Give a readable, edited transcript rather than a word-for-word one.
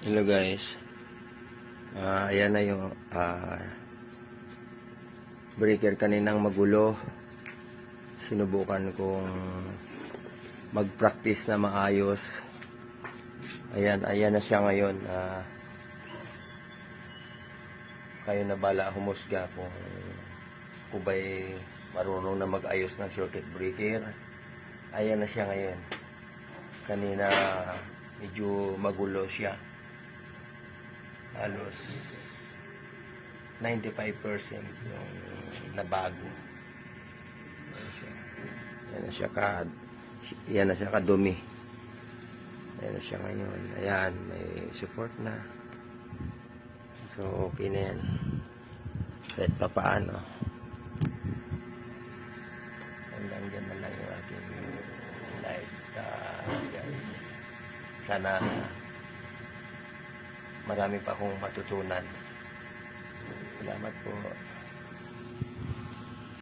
Hello guys. Ayan na yung breaker kaninang magulo. Sinubukan kong mag-practice na maayos. Ayan na siya ngayon. Kayo na bala humusga kung ba'y marunong na mag-ayos ng circuit breaker. Ayan na siya ngayon. Kanina medyo magulo siya. Halos 95% yung nabago. Yan na siya kadumi. Ayan na siya ngayon. Ayan, may support na. So, okay na yan. Kahit pa paano. Hanggang dyan na lang yung ating live, guys. Sana marami pa akong matutunan. Salamat po.